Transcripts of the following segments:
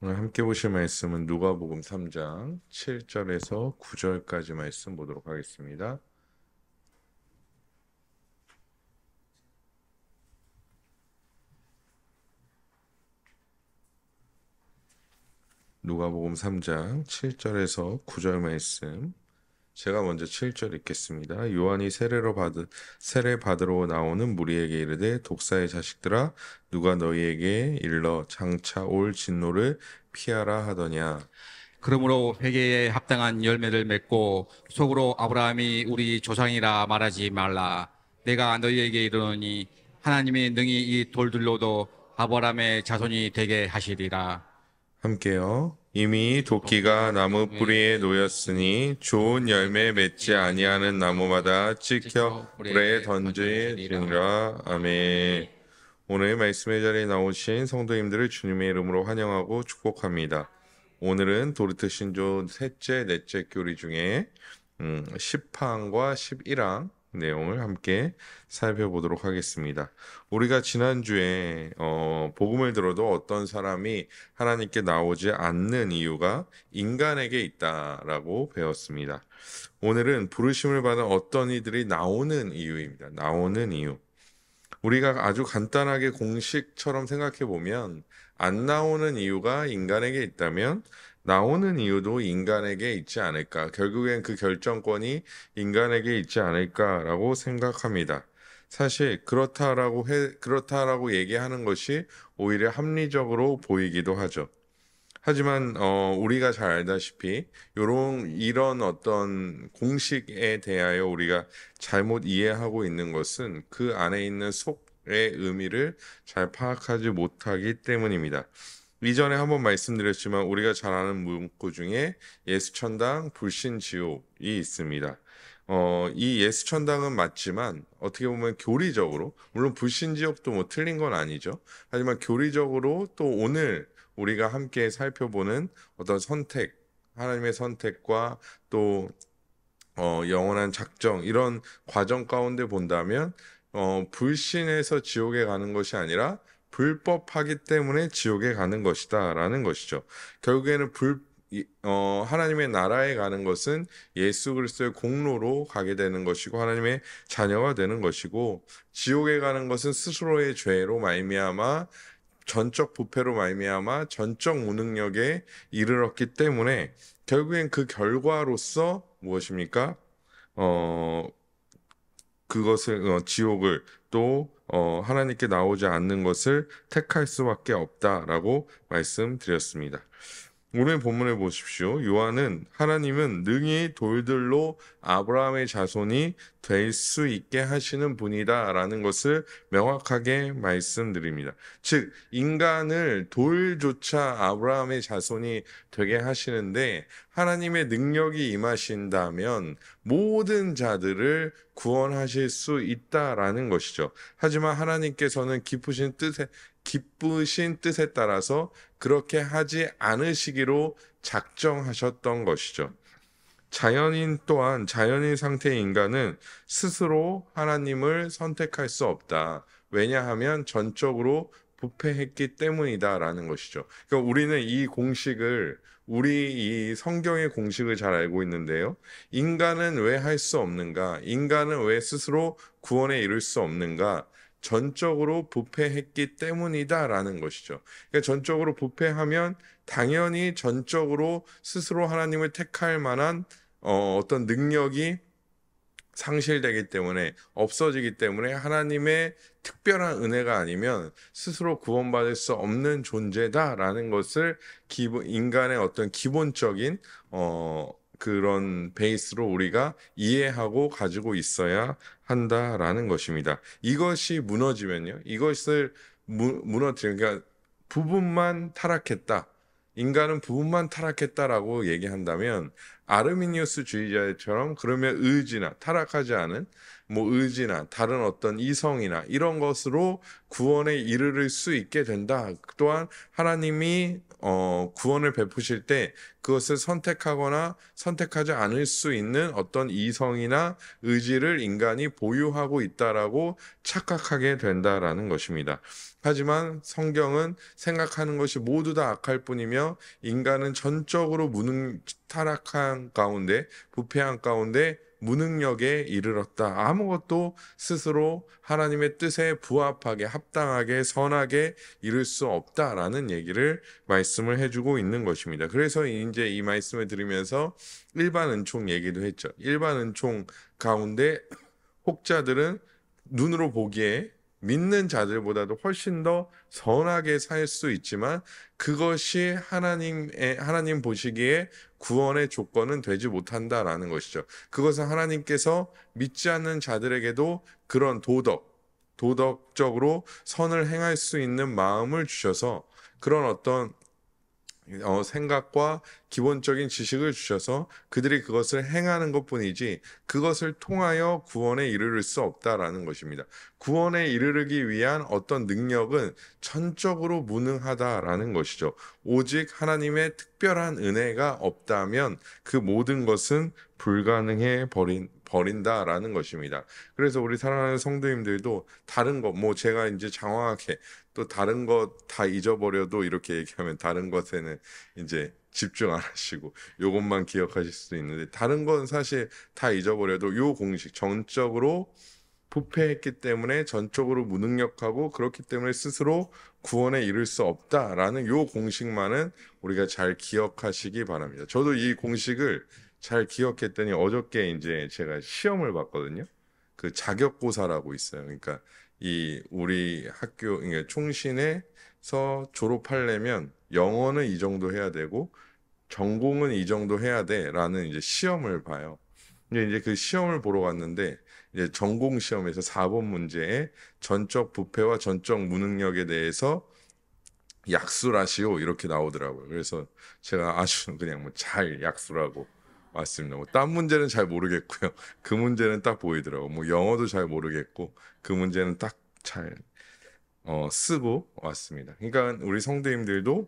오늘 함께 보실 말씀은 누가복음 3장 7절에서 9절까지 말씀 보도록 하겠습니다. 누가복음 3장 7절에서 9절 말씀. 제가 먼저 7절 읽겠습니다. 요한이 세례 받으러 나오는 무리에게 이르되 독사의 자식들아 누가 너희에게 일러 장차 올 진노를 피하라 하더냐. 그러므로 회개에 합당한 열매를 맺고 속으로 아브라함이 우리 조상이라 말하지 말라. 내가 너희에게 이르노니 하나님이 능히 이 돌들로도 아브라함의 자손이 되게 하시리라. 함께요. 이미 도끼가 나무 뿌리에 놓였으니 좋은 열매 맺지 아니하는 나무마다 찍혀 불에 던지리라. 아멘. 오늘 말씀의 자리에 나오신 성도님들을 주님의 이름으로 환영하고 축복합니다. 오늘은 도르트 신조 셋째, 넷째 교리 중에 10항과 11항 내용을 함께 살펴보도록 하겠습니다. 우리가 지난주에 복음을 들어도 어떤 사람이 하나님께 나오지 않는 이유가 인간에게 있다라고 배웠습니다. 오늘은 부르심을 받은 어떤 이들이 나오는 이유입니다. 나오는 이유. 우리가 아주 간단하게 공식처럼 생각해 보면 안 나오는 이유가 인간에게 있다면 나오는 이유도 인간에게 있지 않을까. 결국엔 그 결정권이 인간에게 있지 않을까라고 생각합니다. 사실 그렇다라고 얘기하는 것이 오히려 합리적으로 보이기도 하죠. 하지만 우리가 잘 알다시피 이런 어떤 공식에 대하여 우리가 잘못 이해하고 있는 것은 그 안에 있는 속의 의미를 잘 파악하지 못하기 때문입니다. 이전에 한번 말씀드렸지만 우리가 잘 아는 문구 중에 예수천당, 불신지옥이 있습니다. 이 예수천당은 맞지만 어떻게 보면 교리적으로, 물론 불신지옥도 뭐 틀린 건 아니죠. 하지만 교리적으로 또 오늘 우리가 함께 살펴보는 어떤 선택, 하나님의 선택과 또 영원한 작정, 이런 과정 가운데 본다면 불신해서 지옥에 가는 것이 아니라 불법하기 때문에 지옥에 가는 것이다라는 것이죠. 결국에는 하나님의 나라에 가는 것은 예수 그리스도의 공로로 가게 되는 것이고 하나님의 자녀가 되는 것이고, 지옥에 가는 것은 스스로의 죄로 말미암아 전적 부패로 말미암아 전적 무능력에 이르렀기 때문에 결국엔 그 결과로서 무엇입니까? 어, 그것을 지옥을 또 하나님께 나오지 않는 것을 택할 수밖에 없다라고 말씀드렸습니다. 오늘 본문을 보십시오. 요한은 하나님은 능히 돌들로 아브라함의 자손이 될 수 있게 하시는 분이다라는 것을 명확하게 말씀드립니다. 즉 인간을 돌조차 아브라함의 자손이 되게 하시는데 하나님의 능력이 임하신다면 모든 자들을 구원하실 수 있다라는 것이죠. 하지만 하나님께서는 기쁘신 뜻에 따라서 그렇게 하지 않으시기로 작정하셨던 것이죠. 자연인 상태의 인간은 스스로 하나님을 선택할 수 없다. 왜냐하면 전적으로 부패했기 때문이다라는 것이죠. 그러니까 우리는 이 성경의 공식을 잘 알고 있는데요. 인간은 왜 할 수 없는가? 인간은 왜 스스로 구원에 이를 수 없는가? 전적으로 부패했기 때문이다라는 것이죠. 그러니까 전적으로 부패하면 당연히 전적으로 스스로 하나님을 택할 만한 어떤 능력이 상실되기 때문에, 없어지기 때문에 하나님의 특별한 은혜가 아니면 스스로 구원받을 수 없는 존재다라는 것을 인간의 어떤 기본적인 그런 베이스로 우리가 이해하고 가지고 있어야 한다라는 것입니다. 이것이 무너지면요, 이것을 무너뜨리면, 그러니까 부분만 타락했다, 인간은 부분만 타락했다라고 얘기한다면 아르미니우스 주의자처럼 그러면 의지나 타락하지 않은 뭐 의지나 다른 어떤 이성이나 이런 것으로 구원에 이르를 수 있게 된다. 또한 하나님이 구원을 베푸실 때 그것을 선택하거나 선택하지 않을 수 있는 어떤 이성이나 의지를 인간이 보유하고 있다라고 착각하게 된다라는 것입니다. 하지만 성경은 생각하는 것이 모두 다 악할 뿐이며 인간은 전적으로 타락한 가운데, 부패한 가운데 무능력에 이르렀다. 아무것도 스스로 하나님의 뜻에 부합하게, 합당하게, 선하게 이룰 수 없다라는 얘기를 말씀을 해주고 있는 것입니다. 그래서 이제 이 말씀을 들으면서 일반 은총 얘기도 했죠. 일반 은총 가운데 혹자들은 눈으로 보기에 믿는 자들보다도 훨씬 더 선하게 살 수 있지만 그것이 하나님 보시기에 구원의 조건은 되지 못한다라는 것이죠. 그것은 하나님께서 믿지 않는 자들에게도 그런 도덕적으로 선을 행할 수 있는 마음을 주셔서 그런 어떤 생각과 기본적인 지식을 주셔서 그들이 그것을 행하는 것뿐이지 그것을 통하여 구원에 이르를 수 없다라는 것입니다. 구원에 이르르기 위한 어떤 능력은 전적으로 무능하다라는 것이죠. 오직 하나님의 특별한 은혜가 없다면 그 모든 것은 불가능해 버린다라는 것입니다. 그래서 우리 사랑하는 성도님들도 다른 것, 뭐 제가 이제 장황하게 또 다른 것 다 잊어버려도 이렇게 얘기하면 다른 것에는 이제 집중 안 하시고 요것만 기억하실 수도 있는데 다른 건 사실 다 잊어버려도 요 공식 전적으로 부패했기 때문에 전적으로 무능력하고 그렇기 때문에 스스로 구원에 이를 수 없다라는 요 공식만은 우리가 잘 기억하시기 바랍니다. 저도 이 공식을 잘 기억했더니 어저께 이제 제가 시험을 봤거든요. 그 자격고사라고 있어요. 그러니까 이 우리 학교 그러니까 총신에서 졸업하려면 영어는 이 정도 해야 되고 전공은 이 정도 해야 돼라는 이제 시험을 봐요. 근데 이제 그 시험을 보러 갔는데 이제 전공 시험에서 4번 문제에 전적 부패와 전적 무능력에 대해서 약술하시오 이렇게 나오더라고요. 그래서 제가 아주 그냥 뭐 잘 약술하고 왔습니다. 뭐 딴 문제는 잘 모르겠고요. 그 문제는 딱 보이더라고. 뭐 영어도 잘 모르겠고 그 문제는 딱 잘 쓰고 왔습니다. 그러니까 우리 성도님들도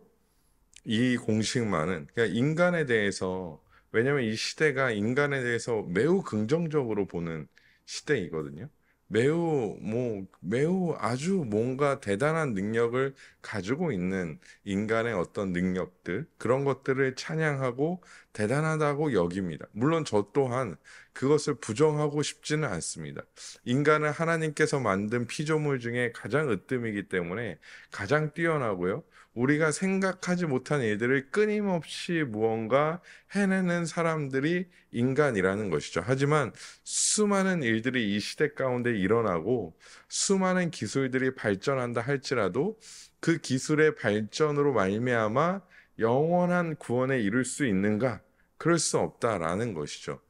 이 공식만은 그러니까 인간에 대해서 왜냐하면 이 시대가 인간에 대해서 매우 긍정적으로 보는 시대이거든요. 매우 아주 뭔가 대단한 능력을 가지고 있는 인간의 어떤 능력들 그런 것들을 찬양하고 대단하다고 여깁니다. 물론 저 또한 그것을 부정하고 싶지는 않습니다. 인간은 하나님께서 만든 피조물 중에 가장 으뜸이기 때문에 가장 뛰어나고요. 우리가 생각하지 못한 일들을 끊임없이 무언가 해내는 사람들이 인간이라는 것이죠. 하지만 수많은 일들이 이 시대 가운데 일어나고 수많은 기술들이 발전한다 할지라도 그 기술의 발전으로 말미암아 영원한 구원에 이룰 수 있는가? 그럴 수 없다라는 것이죠.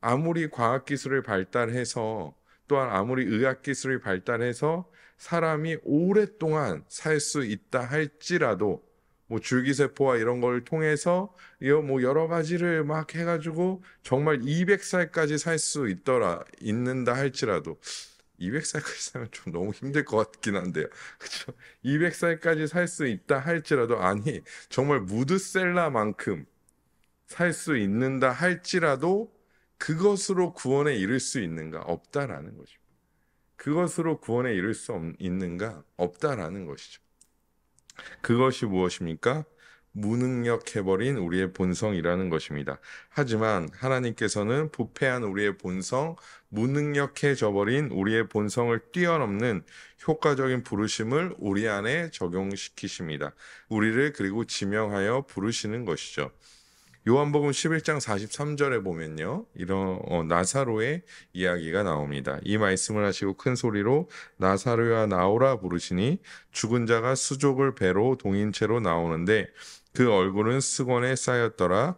아무리 과학기술을 발달해서 또한 아무리 의학기술이 발달해서 사람이 오랫동안 살 수 있다 할지라도 뭐 줄기세포와 이런 걸 통해서 뭐 여러 가지를 막 해가지고 정말 200살까지 살 수 있는다 할지라도 200살까지 살면 좀 너무 힘들 것 같긴 한데요. 그렇죠? 200살까지 살 수 있다 할지라도 아니 정말 무드셀라만큼 살 수 있는다 할지라도 그것으로 구원에 이를 수 있는가? 없다라는 거죠. 그것으로 구원에 이를 수 있는가? 없다라는 것이죠. 그것이 무엇입니까? 무능력해버린 우리의 본성이라는 것입니다. 하지만 하나님께서는 부패한 우리의 본성, 무능력해져버린 우리의 본성을 뛰어넘는 효과적인 부르심을 우리 안에 적용시키십니다. 우리를 그리고 지명하여 부르시는 것이죠. 요한복음 11장 43절에 보면요. 이런 나사로의 이야기가 나옵니다. 이 말씀을 하시고 큰 소리로 나사로야 나오라 부르시니 죽은 자가 수족을 배로 동인 채로 나오는데 그 얼굴은 스곤에 쌓였더라.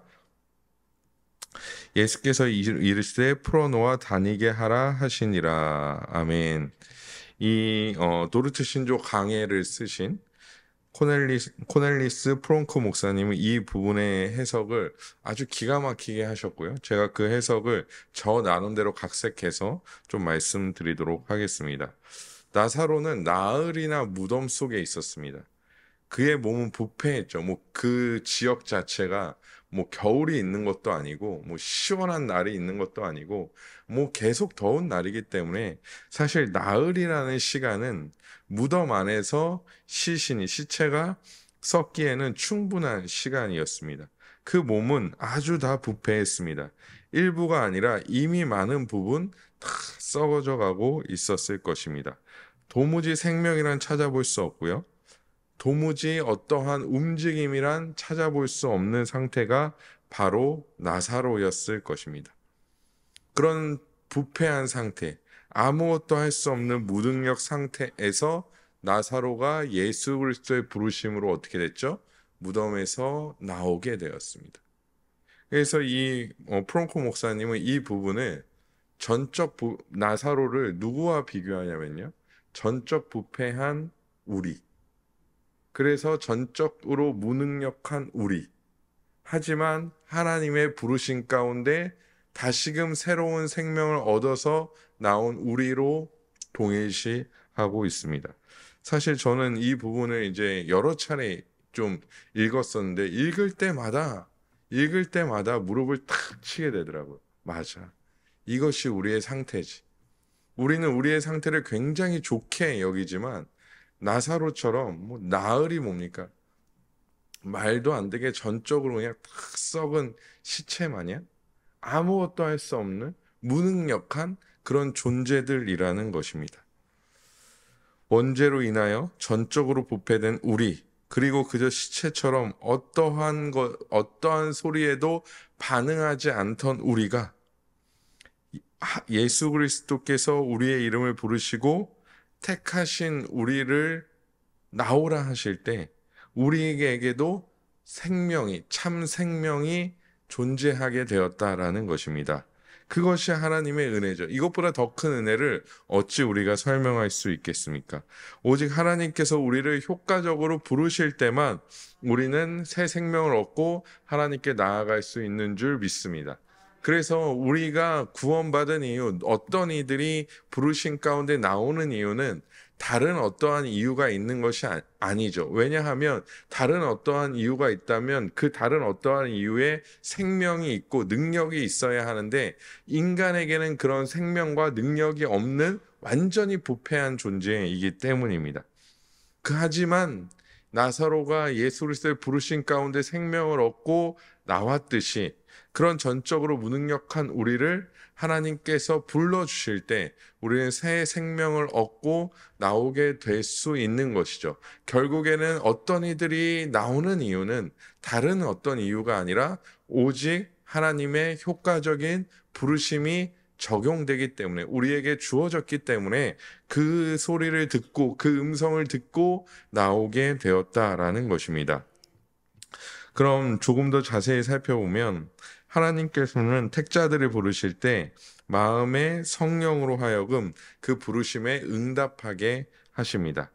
예수께서 이르시되 풀어놓아 다니게 하라 하시니라. 아멘. 이 도르트 신조 강해를 쓰신 코넬리스 프롱크 목사님은 이 부분의 해석을 아주 기가 막히게 하셨고요. 제가 그 해석을 저 나름대로 각색해서 좀 말씀드리도록 하겠습니다. 나사로는 나흘이나 무덤 속에 있었습니다. 그의 몸은 부패했죠. 뭐 그 지역 자체가 뭐 겨울이 있는 것도 아니고 뭐 시원한 날이 있는 것도 아니고 뭐 계속 더운 날이기 때문에 사실 나흘이라는 시간은 무덤 안에서 시체가 썩기에는 충분한 시간이었습니다. 그 몸은 아주 다 부패했습니다. 일부가 아니라 이미 많은 부분 다 썩어져 가고 있었을 것입니다. 도무지 생명이란 찾아볼 수 없고요. 도무지 어떠한 움직임이란 찾아볼 수 없는 상태가 바로 나사로였을 것입니다. 그런 부패한 상태, 아무것도 할 수 없는 무능력 상태에서 나사로가 예수 그리스도의 부르심으로 어떻게 됐죠? 무덤에서 나오게 되었습니다. 그래서 이 프랑코 목사님은 이 부분을 나사로를 누구와 비교하냐면요. 전적 부패한 우리. 그래서 전적으로 무능력한 우리. 하지만 하나님의 부르심 가운데 다시금 새로운 생명을 얻어서 나온 우리로 동일시하고 있습니다. 사실 저는 이 부분을 이제 여러 차례 좀 읽었었는데 읽을 때마다 무릎을 탁 치게 되더라고요. 맞아. 이것이 우리의 상태지. 우리는 우리의 상태를 굉장히 좋게 여기지만 나사로처럼 뭐 나흘이 뭡니까? 말도 안 되게 전적으로 그냥 탁 썩은 시체 마냥 아무것도 할 수 없는 무능력한 그런 존재들이라는 것입니다. 원죄로 인하여 전적으로 부패된 우리, 그리고 그저 시체처럼 어떠한 소리에도 반응하지 않던 우리가 예수 그리스도께서 우리의 이름을 부르시고 택하신 우리를 나오라 하실 때 우리에게도 참 생명이 존재하게 되었다라는 것입니다. 그것이 하나님의 은혜죠. 이것보다 더 큰 은혜를 어찌 우리가 설명할 수 있겠습니까? 오직 하나님께서 우리를 효과적으로 부르실 때만 우리는 새 생명을 얻고 하나님께 나아갈 수 있는 줄 믿습니다. 그래서 우리가 구원받은 이유, 어떤 이들이 부르심 가운데 나오는 이유는 다른 어떠한 이유가 있는 것이 아니죠. 왜냐하면 다른 어떠한 이유가 있다면 그 다른 어떠한 이유에 생명이 있고 능력이 있어야 하는데 인간에게는 그런 생명과 능력이 없는 완전히 부패한 존재이기 때문입니다. 하지만 나사로가 예수 그리스도의 부르심 가운데 생명을 얻고 나왔듯이 그런 전적으로 무능력한 우리를 하나님께서 불러주실 때 우리는 새 생명을 얻고 나오게 될 수 있는 것이죠. 결국에는 어떤 이들이 나오는 이유는 다른 어떤 이유가 아니라 오직 하나님의 효과적인 부르심이 적용되기 때문에 우리에게 주어졌기 때문에 그 소리를 듣고 그 음성을 듣고 나오게 되었다라는 것입니다. 그럼 조금 더 자세히 살펴보면 하나님께서는 택자들을 부르실 때 마음의 성령으로 하여금 그 부르심에 응답하게 하십니다.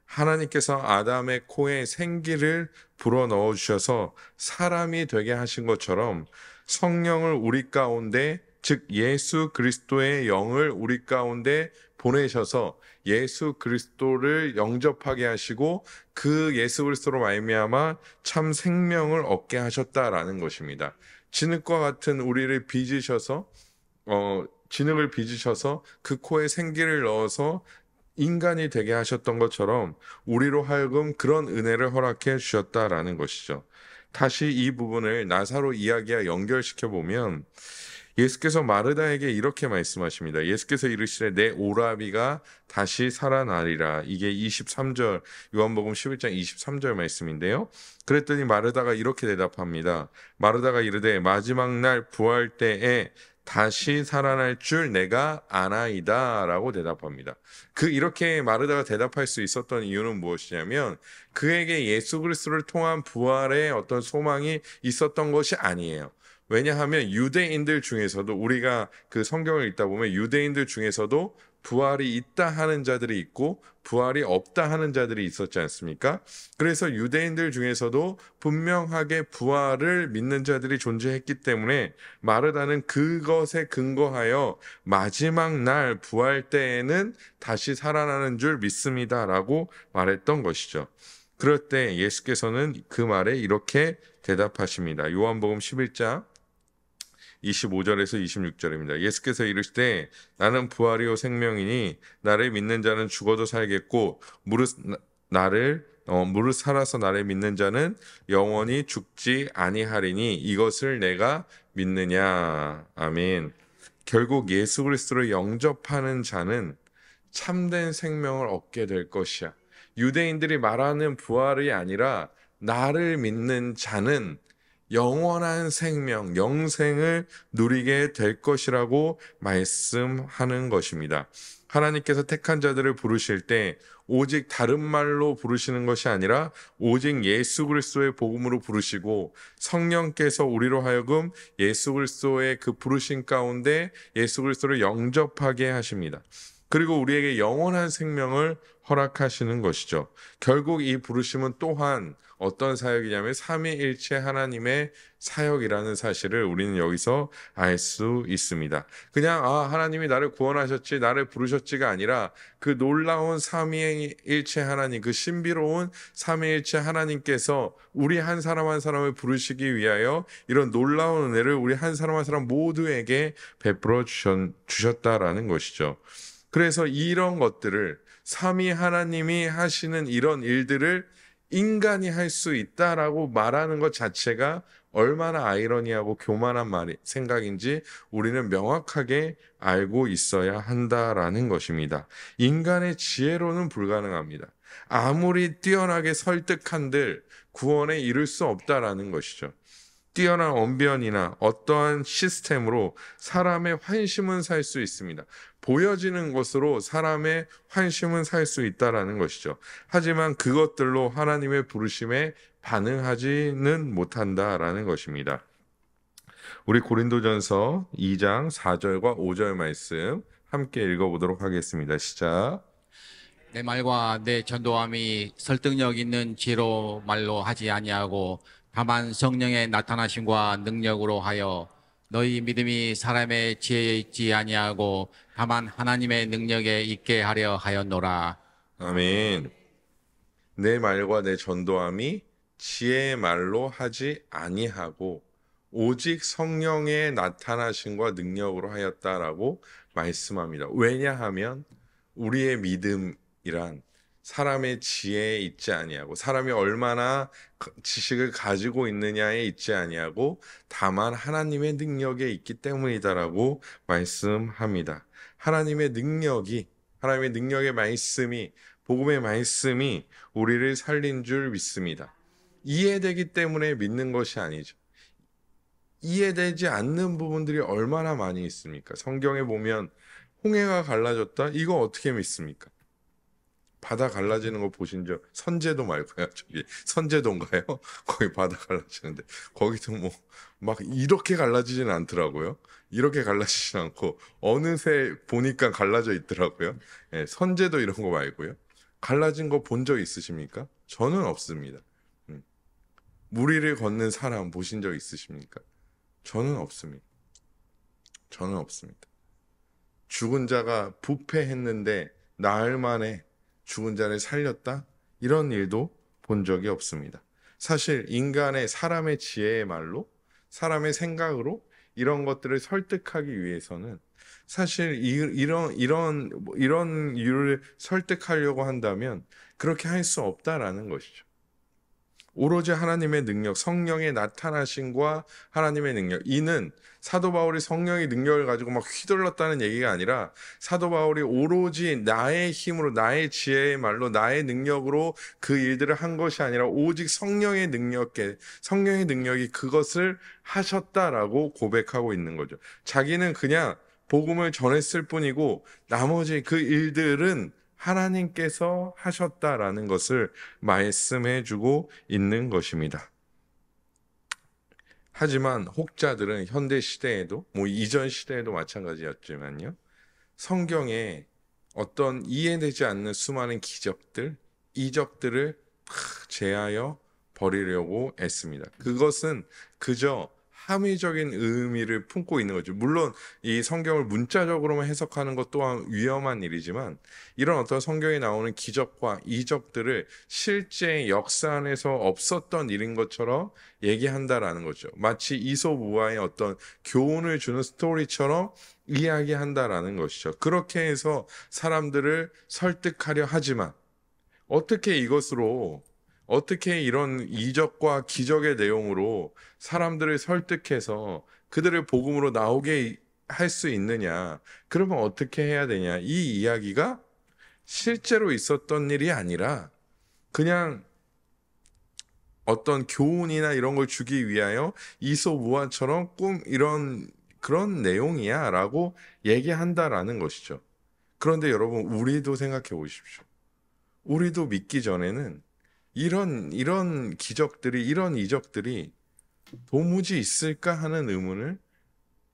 하나님께서 아담의 코에 생기를 불어넣어 주셔서 사람이 되게 하신 것처럼 성령을 우리 가운데, 즉 예수 그리스도의 영을 우리 가운데 보내셔서 예수 그리스도를 영접하게 하시고 그 예수 그리스도로 말미암아 참 생명을 얻게 하셨다라는 것입니다. 진흙과 같은 우리를 빚으셔서 진흙을 빚으셔서 그 코에 생기를 넣어서 인간이 되게 하셨던 것처럼 우리로 하여금 그런 은혜를 허락해 주셨다라는 것이죠. 다시 이 부분을 나사로 이야기와 연결시켜 보면 예수께서 마르다에게 이렇게 말씀하십니다. 예수께서 이르시되 내 오라비가 다시 살아나리라. 이게 23절 요한복음 11장 23절 말씀인데요. 그랬더니 마르다가 이렇게 대답합니다. 마르다가 이르되 마지막 날 부활 때에 다시 살아날 줄 내가 아나이다 라고 대답합니다. 이렇게 마르다가 대답할 수 있었던 이유는 무엇이냐면 그에게 예수 그리스도를 통한 부활의 어떤 소망이 있었던 것이 아니에요. 왜냐하면 유대인들 중에서도 우리가 그 성경을 읽다 보면 유대인들 중에서도 부활이 있다 하는 자들이 있고 부활이 없다 하는 자들이 있었지 않습니까? 그래서 유대인들 중에서도 분명하게 부활을 믿는 자들이 존재했기 때문에 마르다는 그것에 근거하여 마지막 날 부활 때에는 다시 살아나는 줄 믿습니다라고 말했던 것이죠. 그럴 때 예수께서는 그 말에 이렇게 대답하십니다. 요한복음 11장 25절에서 26절입니다. 예수께서 이르시되 나는 부활이요 생명이니 나를 믿는 자는 죽어도 살겠고 무릇 살아서 나를 믿는 자는 영원히 죽지 아니하리니 이것을 내가 믿느냐. 아멘. 결국 예수 그리스도를 영접하는 자는 참된 생명을 얻게 될 것이야. 유대인들이 말하는 부활이 아니라 나를 믿는 자는 영원한 생명, 영생을 누리게 될 것이라고 말씀하는 것입니다. 하나님께서 택한 자들을 부르실 때 오직 다른 말로 부르시는 것이 아니라 오직 예수 그리스도의 복음으로 부르시고 성령께서 우리로 하여금 예수 그리스도의 그 부르심 가운데 예수 그리스도를 영접하게 하십니다. 그리고 우리에게 영원한 생명을 허락하시는 것이죠. 결국 이 부르심은 또한 어떤 사역이냐면 삼위일체 하나님의 사역이라는 사실을 우리는 여기서 알 수 있습니다. 그냥 하나님이 나를 구원하셨지 나를 부르셨지가 아니라 그 놀라운 삼위일체 하나님, 그 신비로운 삼위일체 하나님께서 우리 한 사람 한 사람을 부르시기 위하여 이런 놀라운 은혜를 우리 한 사람 한 사람 모두에게 베풀어 주셨다라는 것이죠. 그래서 이런 것들을 삼위 하나님이 하시는 이런 일들을 인간이 할 수 있다라고 말하는 것 자체가 얼마나 아이러니하고 교만한 생각인지 우리는 명확하게 알고 있어야 한다라는 것입니다. 인간의 지혜로는 불가능합니다. 아무리 뛰어나게 설득한들 구원에 이를 수 없다라는 것이죠. 뛰어난 언변이나 어떠한 시스템으로 사람의 환심은 살 수 있습니다. 보여지는 것으로 사람의 환심은 살 수 있다라는 것이죠. 하지만 그것들로 하나님의 부르심에 반응하지는 못한다라는 것입니다. 우리 고린도전서 2장 4절과 5절 말씀 함께 읽어보도록 하겠습니다. 시작. 내 말과 내 전도함이 설득력 있는 지혜로 말로 하지 아니하고 다만 성령의 나타나심과 능력으로 하여 너희 믿음이 사람의 지혜에 있지 아니하고 다만 하나님의 능력에 있게 하려 하였노라. 아멘. 내 말과 내 전도함이 지혜의 말로 하지 아니하고 오직 성령의 나타나심과 능력으로 하였다라고 말씀합니다. 왜냐하면 우리의 믿음이란 사람의 지혜에 있지 아니하고 사람이 얼마나 지식을 가지고 있느냐에 있지 아니하고 다만 하나님의 능력에 있기 때문이다라고 말씀합니다. 하나님의 능력의 말씀이 복음의 말씀이 우리를 살린 줄 믿습니다. 이해되기 때문에 믿는 것이 아니죠. 이해되지 않는 부분들이 얼마나 많이 있습니까? 성경에 보면 홍해가 갈라졌다? 이거 어떻게 믿습니까? 바다 갈라지는 거 보신 적, 선제도 말고요. 저기 선제도인가요? 거기 바다 갈라지는데 거기도 뭐 막 이렇게 갈라지진 않더라고요. 이렇게 갈라지진 않고 어느새 보니까 갈라져 있더라고요. 예, 선제도 이런 거 말고요. 갈라진 거 본 적 있으십니까? 저는 없습니다. 무리를 걷는 사람 보신 적 있으십니까? 저는 없습니다. 저는 없습니다. 죽은 자가 부패했는데 나흘 만에 죽은 자를 살렸다? 이런 일도 본 적이 없습니다. 사실 사람의 지혜의 말로, 사람의 생각으로 이런 것들을 설득하기 위해서는 사실 이런 이유를 설득하려고 한다면 그렇게 할 수 없다라는 것이죠. 오로지 하나님의 능력, 성령의 나타나심과 하나님의 능력. 이는 사도 바울이 성령의 능력을 가지고 막 휘둘렀다는 얘기가 아니라 사도 바울이 오로지 나의 힘으로, 나의 지혜의 말로, 나의 능력으로 그 일들을 한 것이 아니라 오직 성령의 능력이 그것을 하셨다라고 고백하고 있는 거죠. 자기는 그냥 복음을 전했을 뿐이고 나머지 그 일들은 하나님께서 하셨다라는 것을 말씀해 주고 있는 것입니다. 하지만 혹자들은 현대 시대에도 뭐 이전 시대에도 마찬가지였지만요. 성경에 어떤 이해되지 않는 수많은 기적들, 이적들을 제하여 버리려고 애씁니다. 그것은 그저 함의적인 의미를 품고 있는 거죠. 물론 이 성경을 문자적으로만 해석하는 것 또한 위험한 일이지만 이런 어떤 성경에 나오는 기적과 이적들을 실제 역사 안에서 없었던 일인 것처럼 얘기한다라는 거죠. 마치 이솝우화의 어떤 교훈을 주는 스토리처럼 이야기한다라는 것이죠. 그렇게 해서 사람들을 설득하려 하지만 어떻게 이런 이적과 기적의 내용으로 사람들을 설득해서 그들을 복음으로 나오게 할 수 있느냐? 그러면 어떻게 해야 되냐? 이 이야기가 실제로 있었던 일이 아니라 그냥 어떤 교훈이나 이런 걸 주기 위하여 이솝우화처럼 이런 그런 내용이야라고 얘기한다라는 것이죠. 그런데 여러분, 우리도 생각해 보십시오. 우리도 믿기 전에는 이런 기적들이, 이런 이적들이 도무지 있을까 하는 의문을,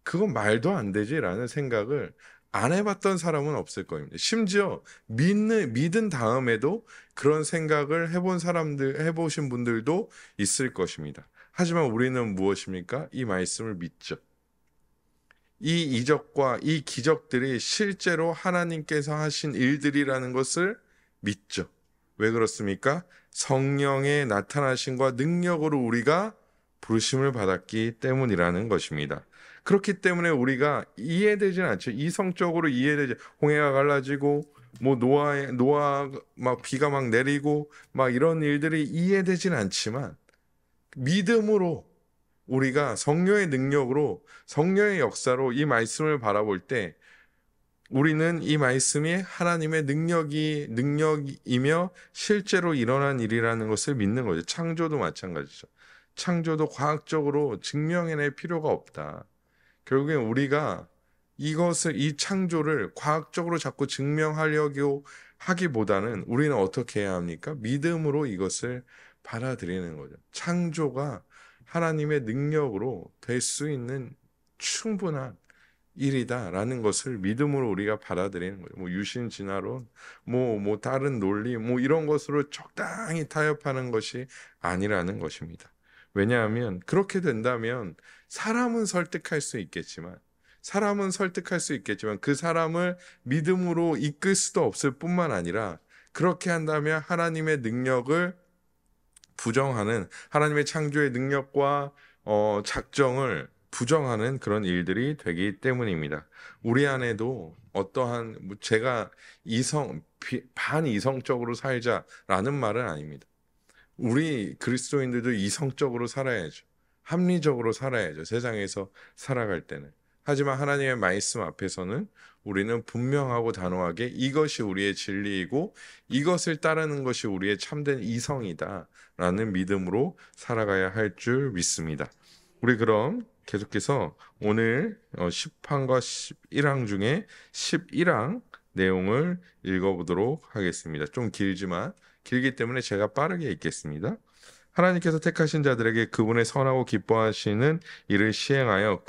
그건 말도 안 되지라는 생각을 안 해봤던 사람은 없을 겁니다. 심지어 믿은 다음에도 그런 생각을 해보신 분들도 있을 것입니다. 하지만 우리는 무엇입니까? 이 말씀을 믿죠. 이 이적과 이 기적들이 실제로 하나님께서 하신 일들이라는 것을 믿죠. 왜 그렇습니까? 성령의 나타나심과 능력으로 우리가 부르심을 받았기 때문이라는 것입니다. 그렇기 때문에 우리가 이해되진 않죠. 이성적으로 이해되지. 홍해가 갈라지고 뭐 노아 막 비가 막 내리고 막 이런 일들이 이해되진 않지만 믿음으로 우리가 성령의 능력으로, 성령의 역사로 이 말씀을 바라볼 때 우리는 이 말씀이 하나님의 능력이며 실제로 일어난 일이라는 것을 믿는 거죠. 창조도 마찬가지죠. 창조도 과학적으로 증명해낼 필요가 없다. 결국엔 우리가 이 창조를 과학적으로 자꾸 증명하려고 하기보다는 우리는 어떻게 해야 합니까? 믿음으로 이것을 받아들이는 거죠. 창조가 하나님의 능력으로 될 수 있는 충분한 일이다라는 것을 믿음으로 우리가 받아들이는 거예요. 뭐 유신 진화론, 뭐 다른 논리, 뭐 이런 것으로 적당히 타협하는 것이 아니라는 것입니다. 왜냐하면 그렇게 된다면 사람은 설득할 수 있겠지만 그 사람을 믿음으로 이끌 수도 없을 뿐만 아니라, 그렇게 한다면 하나님의 능력을 부정하는, 하나님의 창조의 능력과 작정을 부정하는 그런 일들이 되기 때문입니다. 우리 안에도 어떠한 제가 반이성적으로 살자라는 말은 아닙니다. 우리 그리스도인들도 이성적으로 살아야죠. 합리적으로 살아야죠. 세상에서 살아갈 때는. 하지만 하나님의 말씀 앞에서는 우리는 분명하고 단호하게 이것이 우리의 진리이고 이것을 따르는 것이 우리의 참된 이성이다라는 믿음으로 살아가야 할 줄 믿습니다. 우리 그럼 계속해서 오늘 10항과 11항 중에 11항 내용을 읽어보도록 하겠습니다. 좀 길기 때문에 제가 빠르게 읽겠습니다. 하나님께서 택하신 자들에게 그분의 선하고 기뻐하시는 일을 시행하여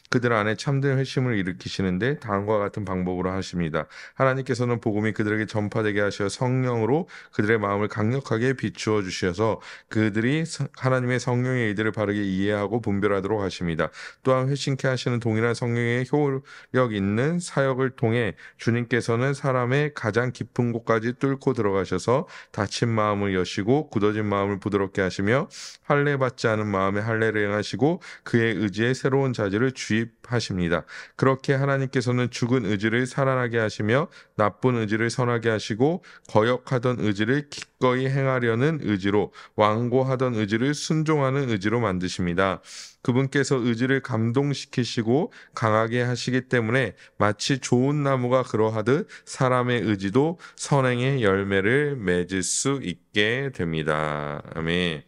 그들 안에 참된 회심을 일으키시는데 다음과 같은 방법으로 하십니다. 하나님께서는 복음이 그들에게 전파되게 하셔 성령으로 그들의 마음을 강력하게 비추어 주셔서 그들이 하나님의 성령의 일들을 바르게 이해하고 분별하도록 하십니다. 또한 회심케 하시는 동일한 성령의 효력 있는 사역을 통해 주님께서는 사람의 가장 깊은 곳까지 뚫고 들어가셔서 다친 마음을 여시고 굳어진 마음을 부드럽게 하시며 할례 받지 않은 마음에 할례를 행하시고 그의 의지에 새로운 자질을 주입하십니다. 그렇게 하나님께서는 죽은 의지를 살아나게 하시며 나쁜 의지를 선하게 하시고 거역하던 의지를 기꺼이 행하려는 의지로, 완고하던 의지를 순종하는 의지로 만드십니다. 그분께서 의지를 감동시키시고 강하게 하시기 때문에 마치 좋은 나무가 그러하듯 사람의 의지도 선행의 열매를 맺을 수 있게 됩니다. 아멘.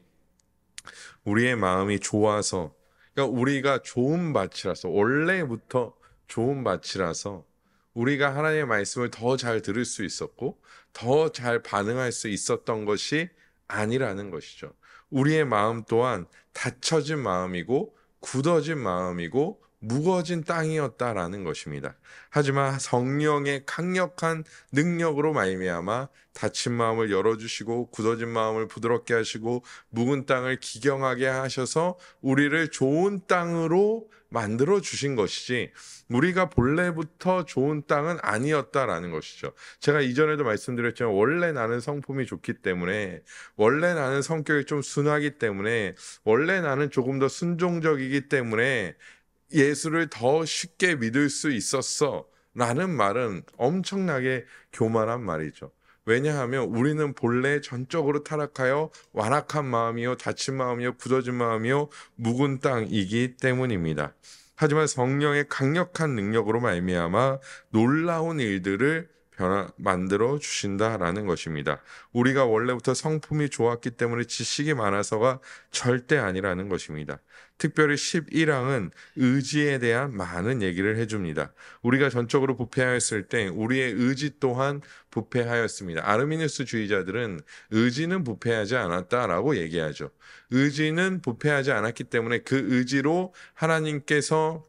우리의 마음이 좋아서, 그러니까 우리가 좋은 밭이라서, 원래부터 좋은 밭이라서 우리가 하나님의 말씀을 더 잘 들을 수 있었고 더 잘 반응할 수 있었던 것이 아니라는 것이죠. 우리의 마음 또한 닫혀진 마음이고 굳어진 마음이고 무거워진 땅이었다라는 것입니다. 하지만 성령의 강력한 능력으로 말미암아 닫힌 마음을 열어주시고 굳어진 마음을 부드럽게 하시고 묵은 땅을 기경하게 하셔서 우리를 좋은 땅으로 만들어 주신 것이지 우리가 본래부터 좋은 땅은 아니었다라는 것이죠. 제가 이전에도 말씀드렸지만 원래 나는 성품이 좋기 때문에 원래 나는 성격이 좀 순하기 때문에 원래 나는 조금 더 순종적이기 때문에 예수를 더 쉽게 믿을 수 있었어 라는 말은 엄청나게 교만한 말이죠. 왜냐하면 우리는 본래 전적으로 타락하여 완악한 마음이요 닫힌 마음이요 굳어진 마음이요 묵은 땅이기 때문입니다. 하지만 성령의 강력한 능력으로 말미암아 놀라운 일들을 만들어 주신다라는 것입니다. 우리가 원래부터 성품이 좋았기 때문에 지식이 많아서가 절대 아니라는 것입니다. 특별히 11항은 의지에 대한 많은 얘기를 해줍니다. 우리가 전적으로 부패하였을 때 우리의 의지 또한 부패하였습니다. 아르미누스 주의자들은 의지는 부패하지 않았다라고 얘기하죠. 의지는 부패하지 않았기 때문에 그 의지로 하나님께서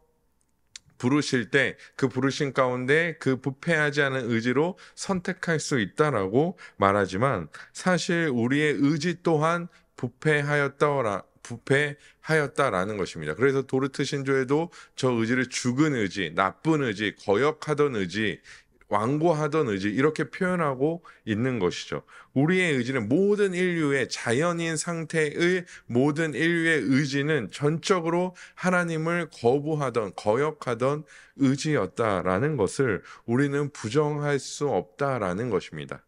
부르실 때 그 부르신 가운데 그 부패하지 않은 의지로 선택할 수 있다라고 말하지만 사실 우리의 의지 또한 부패하였다라는 것입니다. 그래서 도르트 신조에도 저 의지를 죽은 의지, 나쁜 의지, 거역하던 의지, 완고하던 의지 이렇게 표현하고 있는 것이죠. 우리의 의지는 모든 인류의 자연인 상태의 모든 인류의 의지는 전적으로 하나님을 거부하던 거역하던 의지였다라는 것을 우리는 부정할 수 없다라는 것입니다.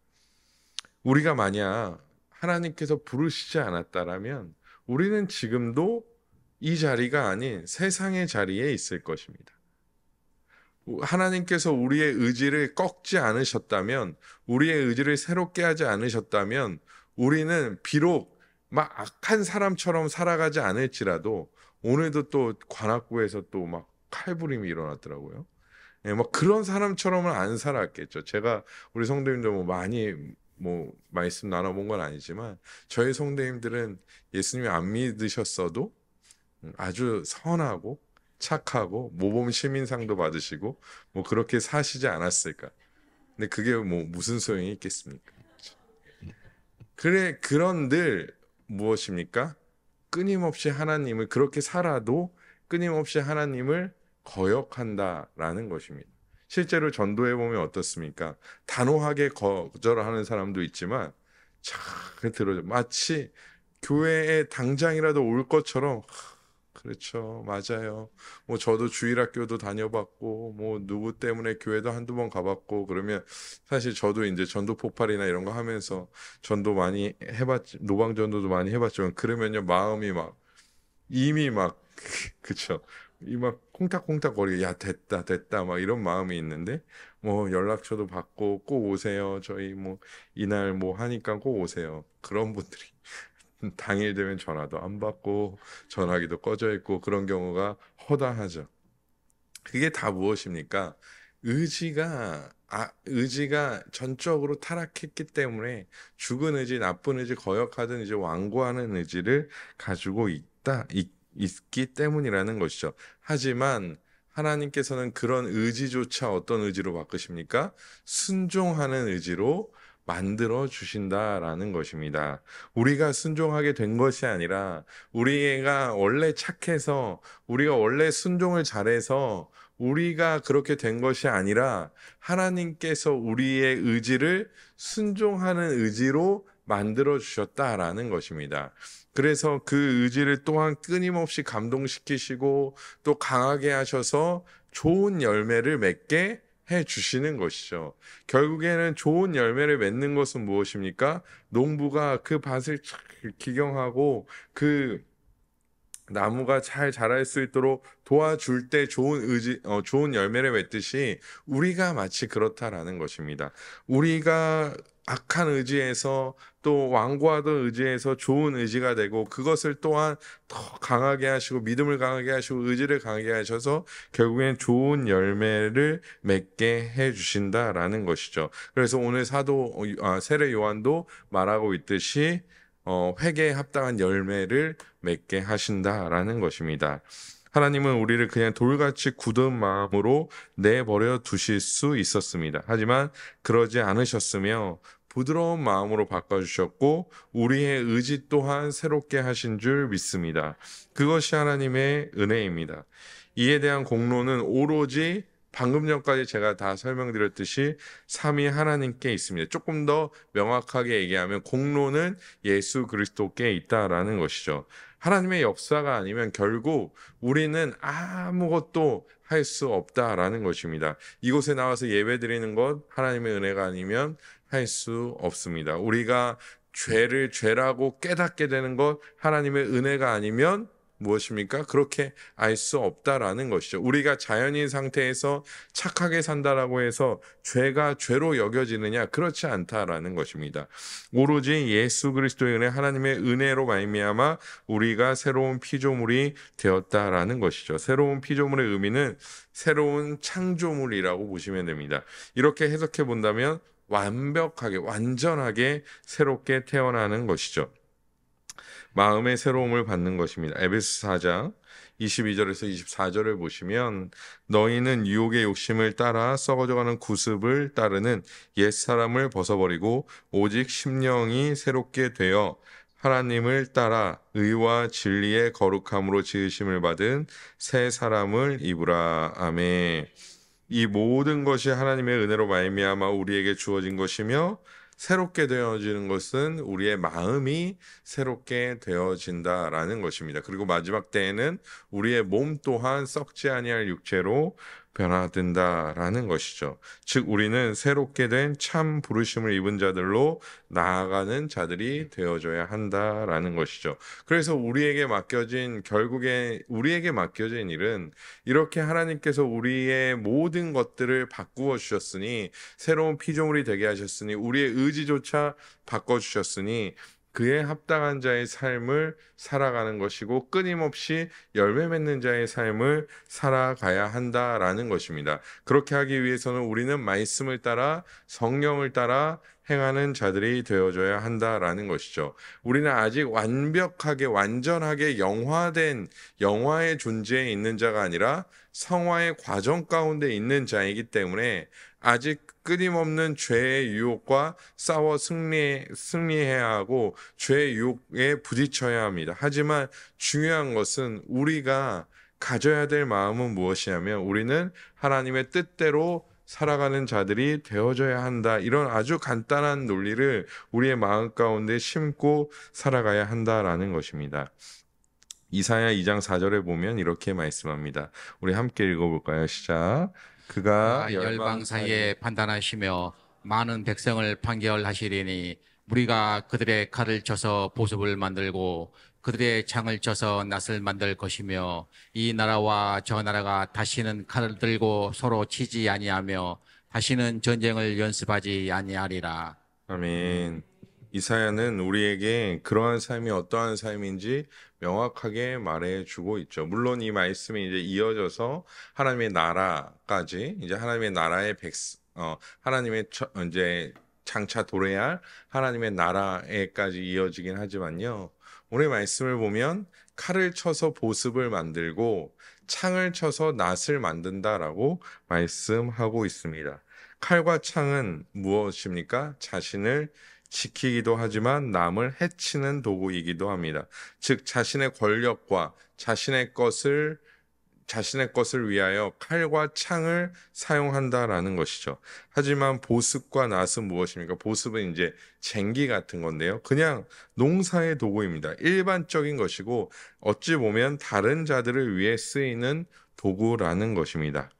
우리가 만약 하나님께서 부르시지 않았다라면 우리는 지금도 이 자리가 아닌 세상의 자리에 있을 것입니다. 하나님께서 우리의 의지를 꺾지 않으셨다면, 우리의 의지를 새롭게 하지 않으셨다면, 우리는 비록 막 악한 사람처럼 살아가지 않을지라도, 오늘도 또 관악구에서 또 막 칼부림이 일어났더라고요. 예, 막 그런 사람처럼은 안 살았겠죠. 제가 우리 성도님들 뭐 많이 말씀 나눠본 건 아니지만, 저희 성도님들은 예수님이 안 믿으셨어도 아주 선하고 착하고 모범 시민상도 받으시고 뭐 그렇게 사시지 않았을까? 근데 그게 뭐 무슨 소용이 있겠습니까? 그래 그런들 무엇입니까? 끊임없이 하나님을 그렇게 살아도 끊임없이 하나님을 거역한다라는 것입니다. 실제로 전도해 보면 어떻습니까? 단호하게 거절하는 사람도 있지만 잘 들어줘. 마치 교회에 당장이라도 올 것처럼 그렇죠. 맞아요. 뭐 저도 주일학교도 다녀봤고 뭐 누구 때문에 교회도 한두 번 가봤고 그러면 사실 저도 이제 전도 폭발이나 이런 거 하면서 전도 많이 해봤지 노방 전도도 많이 해봤지만 그러면요 마음이 막 이미 막 그쵸. 이 막 콩닥콩닥 거리고 야 됐다 막 이런 마음이 있는데 뭐 연락처도 받고 꼭 오세요. 저희 뭐 이날 뭐 하니까 꼭 오세요. 그런 분들이 당일 되면 전화도 안 받고 전화기도 꺼져 있고 그런 경우가 허다하죠. 그게 다 무엇입니까? 의지가 전적으로 타락했기 때문에 죽은 의지, 나쁜 의지, 거역하던 의지, 완고하는 의지를 가지고 있기 때문이라는 것이죠. 하지만 하나님께서는 그런 의지조차 어떤 의지로 바꾸십니까? 순종하는 의지로 만들어 주신다라는 것입니다. 우리가 순종하게 된 것이 아니라 우리가 원래 착해서 우리가 원래 순종을 잘해서 우리가 그렇게 된 것이 아니라 하나님께서 우리의 의지를 순종하는 의지로 만들어 주셨다라는 것입니다. 그래서 그 의지를 또한 끊임없이 감동시키시고 또 강하게 하셔서 좋은 열매를 맺게 해 주시는 것이죠. 결국에는 좋은 열매를 맺는 것은 무엇입니까? 농부가 그 밭을 기경하고 그 나무가 잘 자랄 수 있도록 도와줄 때 좋은 열매를 맺듯이 우리가 마치 그렇다라는 것입니다. 우리가 악한 의지에서 또 완고하던 의지에서 좋은 의지가 되고 그것을 또한 더 강하게 하시고 믿음을 강하게 하시고 의지를 강하게 하셔서 결국엔 좋은 열매를 맺게 해 주신다라는 것이죠. 그래서 오늘 세례 요한도 말하고 있듯이 회개에 합당한 열매를 맺게 하신다라는 것입니다. 하나님은 우리를 그냥 돌같이 굳은 마음으로 내버려 두실 수 있었습니다. 하지만 그러지 않으셨으며 부드러운 마음으로 바꿔주셨고 우리의 의지 또한 새롭게 하신 줄 믿습니다. 그것이 하나님의 은혜입니다. 이에 대한 공로는 오로지 방금 전까지 제가 다 설명드렸듯이 삼위 하나님께 있습니다. 조금 더 명확하게 얘기하면 공로는 예수 그리스도께 있다라는 것이죠. 하나님의 역사가 아니면 결국 우리는 아무것도 할 수 없다라는 것입니다. 이곳에 나와서 예배드리는 것 하나님의 은혜가 아니면 할 수 없습니다. 우리가 죄를 죄라고 깨닫게 되는 것 하나님의 은혜가 아니면 무엇입니까? 그렇게 알 수 없다라는 것이죠. 우리가 자연인 상태에서 착하게 산다라고 해서 죄가 죄로 여겨지느냐? 그렇지 않다라는 것입니다. 오로지 예수 그리스도의 은혜, 하나님의 은혜로 말미암아 우리가 새로운 피조물이 되었다라는 것이죠. 새로운 피조물의 의미는 새로운 창조물이라고 보시면 됩니다. 이렇게 해석해 본다면 완벽하게, 완전하게 새롭게 태어나는 것이죠. 마음의 새로움을 받는 것입니다. 에베소 4장 22절에서 24절을 보시면 너희는 유혹의 욕심을 따라 썩어져가는 구습을 따르는 옛사람을 벗어버리고 오직 심령이 새롭게 되어 하나님을 따라 의와 진리의 거룩함으로 지으심을 받은 새 사람을 입으라. 아멘. 이 모든 것이 하나님의 은혜로 말미암아 우리에게 주어진 것이며 새롭게 되어지는 것은 우리의 마음이 새롭게 되어진다라는 것입니다. 그리고 마지막 때에는 우리의 몸 또한 썩지 아니할 육체로 변화된다라는 것이죠. 즉 우리는 새롭게 된 참 부르심을 입은 자들로 나아가는 자들이 되어줘야 한다라는 것이죠. 그래서 결국에 우리에게 맡겨진 일은 이렇게 하나님께서 우리의 모든 것들을 바꾸어 주셨으니 새로운 피조물이 되게 하셨으니 우리의 의지조차 바꿔주셨으니 그에 합당한 자의 삶을 살아가는 것이고 끊임없이 열매 맺는 자의 삶을 살아가야 한다라는 것입니다. 그렇게 하기 위해서는 우리는 말씀을 따라 성령을 따라 행하는 자들이 되어줘야 한다라는 것이죠. 우리는 아직 완벽하게 완전하게 영화된 영화의 존재에 있는 자가 아니라 성화의 과정 가운데 있는 자이기 때문에 아직 끊임없는 죄의 유혹과 싸워 승리해야 하고 죄의 유혹에 부딪혀야 합니다. 하지만 중요한 것은 우리가 가져야 될 마음은 무엇이냐면 우리는 하나님의 뜻대로 살아가는 자들이 되어져야 한다. 이런 아주 간단한 논리를 우리의 마음 가운데 심고 살아가야 한다라는 것입니다. 이사야 2장 4절에 보면 이렇게 말씀합니다. 우리 함께 읽어볼까요? 시작. 그가 열방 사이에 판단하시며 많은 백성을 판결하시리니 우리가 그들의 칼을 쳐서 보습을 만들고 그들의 창을 쳐서 낫을 만들 것이며 이 나라와 저 나라가 다시는 칼을 들고 서로 치지 아니하며 다시는 전쟁을 연습하지 아니하리라. 아멘. 이사야는 우리에게 그러한 삶이 어떠한 삶인지 명확하게 말해주고 있죠. 물론 이 말씀이 이제 이어져서 하나님의 나라까지 이제 하나님의 나라의 하나님의 이제 장차 도래할 하나님의 나라에까지 이어지긴 하지만요. 오늘 말씀을 보면 칼을 쳐서 보습을 만들고 창을 쳐서 낫을 만든다라고 말씀하고 있습니다. 칼과 창은 무엇입니까? 자신을 지키기도 하지만 남을 해치는 도구이기도 합니다. 즉 자신의 권력과 자신의 것을 위하여 칼과 창을 사용한다라는 것이죠. 하지만 보습과 낫은 무엇입니까? 보습은 이제 쟁기 같은 건데요. 그냥 농사의 도구입니다. 일반적인 것이고 어찌 보면 다른 자들을 위해 쓰이는 도구라는 것입니다.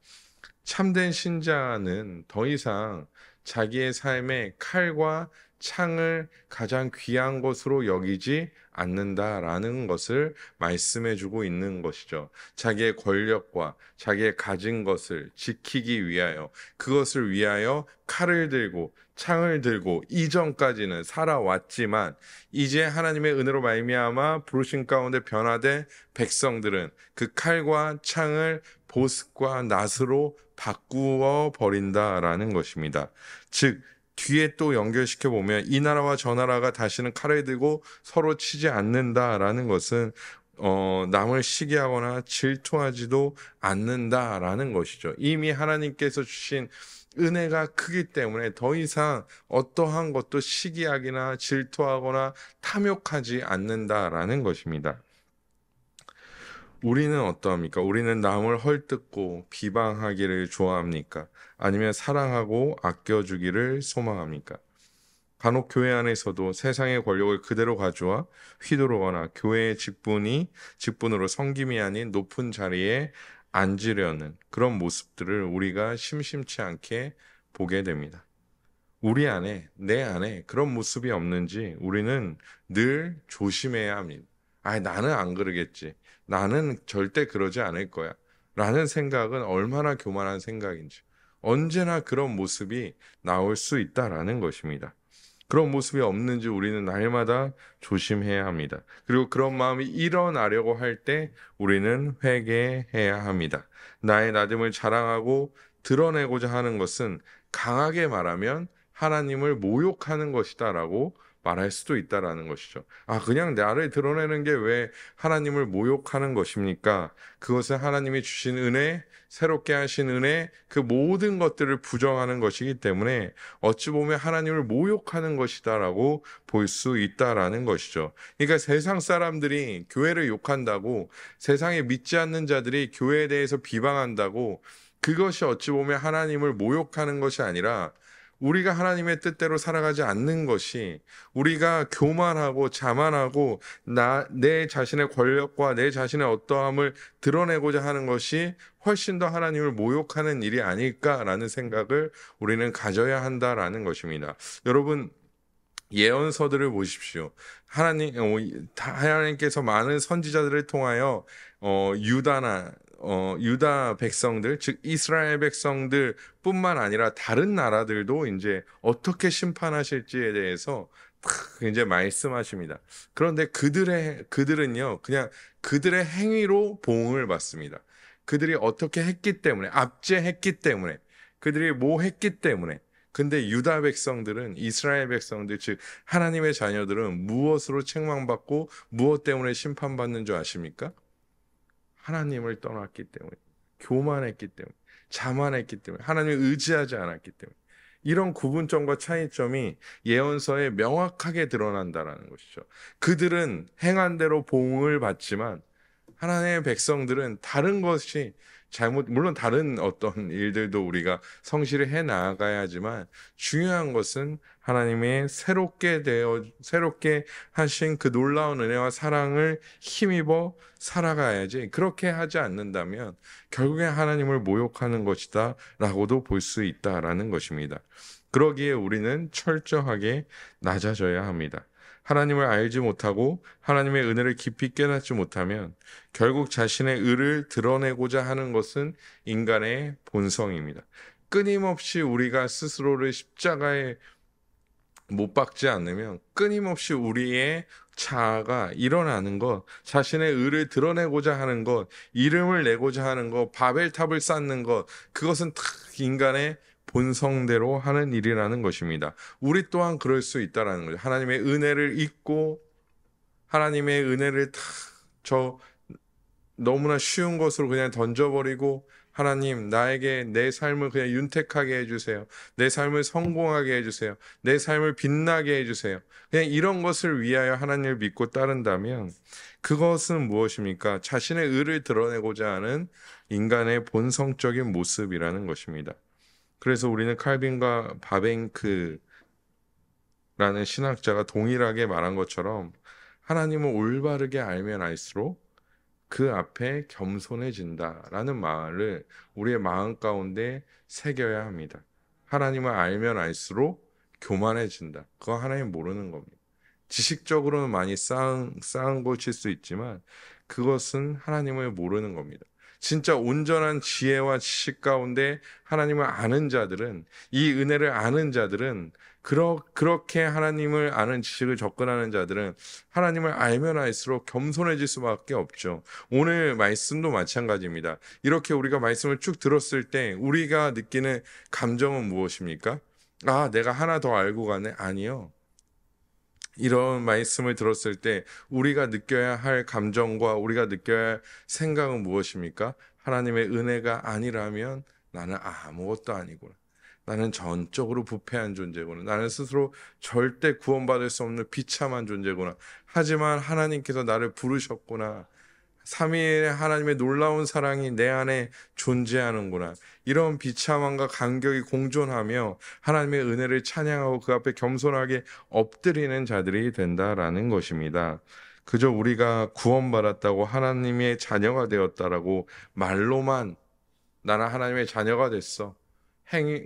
참된 신자는 더 이상 자기의 삶에 칼과 창을 가장 귀한 것으로 여기지 않는다라는 것을 말씀해주고 있는 것이죠. 자기의 권력과 자기의 가진 것을 지키기 위하여 그것을 위하여 칼을 들고 창을 들고 이전까지는 살아왔지만 이제 하나님의 은혜로 말미암아 부르심 가운데 변화된 백성들은 그 칼과 창을 보습과 낫으로 바꾸어 버린다라는 것입니다. 즉 뒤에 또 연결시켜 보면 이 나라와 저 나라가 다시는 칼을 들고 서로 치지 않는다라는 것은 남을 시기하거나 질투하지도 않는다라는 것이죠. 이미 하나님께서 주신 은혜가 크기 때문에 더 이상 어떠한 것도 시기하거나 질투하거나 탐욕하지 않는다라는 것입니다. 우리는 어떠합니까? 우리는 남을 헐뜯고 비방하기를 좋아합니까? 아니면 사랑하고 아껴주기를 소망합니까? 간혹 교회 안에서도 세상의 권력을 그대로 가져와 휘두르거나 교회의 직분으로 섬김이 아닌 높은 자리에 앉으려는 그런 모습들을 우리가 심심치 않게 보게 됩니다. 우리 안에, 내 안에 그런 모습이 없는지 우리는 늘 조심해야 합니다. 나는 안 그러겠지. 나는 절대 그러지 않을 거야. 라는 생각은 얼마나 교만한 생각인지. 언제나 그런 모습이 나올 수 있다라는 것입니다. 그런 모습이 없는지 우리는 날마다 조심해야 합니다. 그리고 그런 마음이 일어나려고 할 때 우리는 회개해야 합니다. 나의 나됨을 자랑하고 드러내고자 하는 것은 강하게 말하면 하나님을 모욕하는 것이다라고 말할 수도 있다라는 것이죠. 그냥 나를 드러내는 게 왜 하나님을 모욕하는 것입니까? 그것은 하나님이 주신 은혜, 새롭게 하신 은혜, 그 모든 것들을 부정하는 것이기 때문에 어찌 보면 하나님을 모욕하는 것이다라고 볼 수 있다라는 것이죠. 그러니까 세상 사람들이 교회를 욕한다고, 세상에 믿지 않는 자들이 교회에 대해서 비방한다고, 그것이 어찌 보면 하나님을 모욕하는 것이 아니라 우리가 하나님의 뜻대로 살아가지 않는 것이, 우리가 교만하고 자만하고 내 자신의 권력과 내 자신의 어떠함을 드러내고자 하는 것이 훨씬 더 하나님을 모욕하는 일이 아닐까라는 생각을 우리는 가져야 한다라는 것입니다. 여러분, 예언서들을 보십시오. 하나님께서 많은 선지자들을 통하여 유다 백성들, 즉 이스라엘 백성들 뿐만 아니라 다른 나라들도 이제 어떻게 심판하실지에 대해서 이제 말씀하십니다. 그런데 그들은요, 그냥 그들의 행위로 보응을 받습니다. 그들이 어떻게 했기 때문에, 압제했기 때문에, 그들이 뭐 했기 때문에. 근데 유다 백성들은, 이스라엘 백성들, 즉 하나님의 자녀들은 무엇으로 책망받고 무엇 때문에 심판받는 줄 아십니까? 하나님을 떠났기 때문에, 교만했기 때문에, 자만했기 때문에, 하나님을 의지하지 않았기 때문에. 이런 구분점과 차이점이 예언서에 명확하게 드러난다라는 것이죠. 그들은 행한 대로 보응을 받지만 하나님의 백성들은 다른 것이 물론 다른 어떤 일들도 우리가 성실히 해 나가야 하지만 중요한 것은 하나님의 새롭게 하신 그 놀라운 은혜와 사랑을 힘입어 살아가야지, 그렇게 하지 않는다면 결국에 하나님을 모욕하는 것이다 라고도 볼 수 있다라는 것입니다. 그러기에 우리는 철저하게 낮아져야 합니다. 하나님을 알지 못하고 하나님의 은혜를 깊이 깨닫지 못하면 결국 자신의 의를 드러내고자 하는 것은 인간의 본성입니다. 끊임없이 우리가 스스로를 십자가에 못 박지 않으면 끊임없이 우리의 자아가 일어나는 것, 자신의 의를 드러내고자 하는 것, 이름을 내고자 하는 것, 바벨탑을 쌓는 것, 그것은 다 인간의 본성대로 하는 일이라는 것입니다. 우리 또한 그럴 수 있다라는 거죠. 하나님의 은혜를 잊고 하나님의 은혜를 너무나 쉬운 것으로 그냥 던져버리고, 하나님 나에게 내 삶을 그냥 윤택하게 해주세요. 내 삶을 성공하게 해주세요. 내 삶을 빛나게 해주세요. 그냥 이런 것을 위하여 하나님을 믿고 따른다면 그것은 무엇입니까? 자신의 의를 드러내고자 하는 인간의 본성적인 모습이라는 것입니다. 그래서 우리는 칼빈과 바뱅크라는 신학자가 동일하게 말한 것처럼 하나님을 올바르게 알면 알수록 그 앞에 겸손해진다라는 말을 우리의 마음 가운데 새겨야 합니다. 하나님을 알면 알수록 교만해진다. 그거 하나님 모르는 겁니다. 지식적으로는 많이 쌓은 것일 수 있지만 그것은 하나님을 모르는 겁니다. 진짜 온전한 지혜와 지식 가운데 하나님을 아는 자들은, 이 은혜를 아는 자들은, 그렇게 하나님을 아는 지식을 접근하는 자들은 하나님을 알면 알수록 겸손해질 수밖에 없죠. 오늘 말씀도 마찬가지입니다. 이렇게 우리가 말씀을 쭉 들었을 때 우리가 느끼는 감정은 무엇입니까? 아, 내가 하나 더 알고 가네? 아니요. 이런 말씀을 들었을 때 우리가 느껴야 할 감정과 우리가 느껴야 할 생각은 무엇입니까? 하나님의 은혜가 아니라면 나는 아무것도 아니구나. 나는 전적으로 부패한 존재구나. 나는 스스로 절대 구원받을 수 없는 비참한 존재구나. 하지만 하나님께서 나를 부르셨구나. 삼위일의 하나님의 놀라운 사랑이 내 안에 존재하는구나. 이런 비참함과 감격이 공존하며 하나님의 은혜를 찬양하고 그 앞에 겸손하게 엎드리는 자들이 된다라는 것입니다. 그저 우리가 구원받았다고 하나님의 자녀가 되었다라고 말로만 나는 하나님의 자녀가 됐어.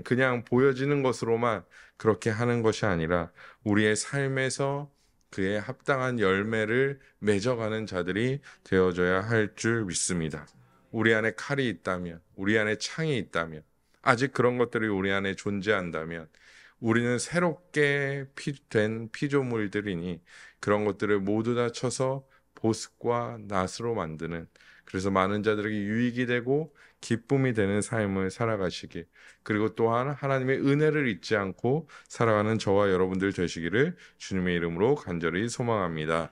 그냥 보여지는 것으로만 그렇게 하는 것이 아니라 우리의 삶에서 그에 합당한 열매를 맺어가는 자들이 되어져야 할 줄 믿습니다. 우리 안에 칼이 있다면, 우리 안에 창이 있다면, 아직 그런 것들이 우리 안에 존재한다면, 우리는 새롭게 된 피조물들이니 그런 것들을 모두 다 쳐서 보습과 낫으로 만드는, 그래서 많은 자들에게 유익이 되고 기쁨이 되는 삶을 살아가시길, 그리고 또한 하나님의 은혜를 잊지 않고 살아가는 저와 여러분들 되시기를 주님의 이름으로 간절히 소망합니다.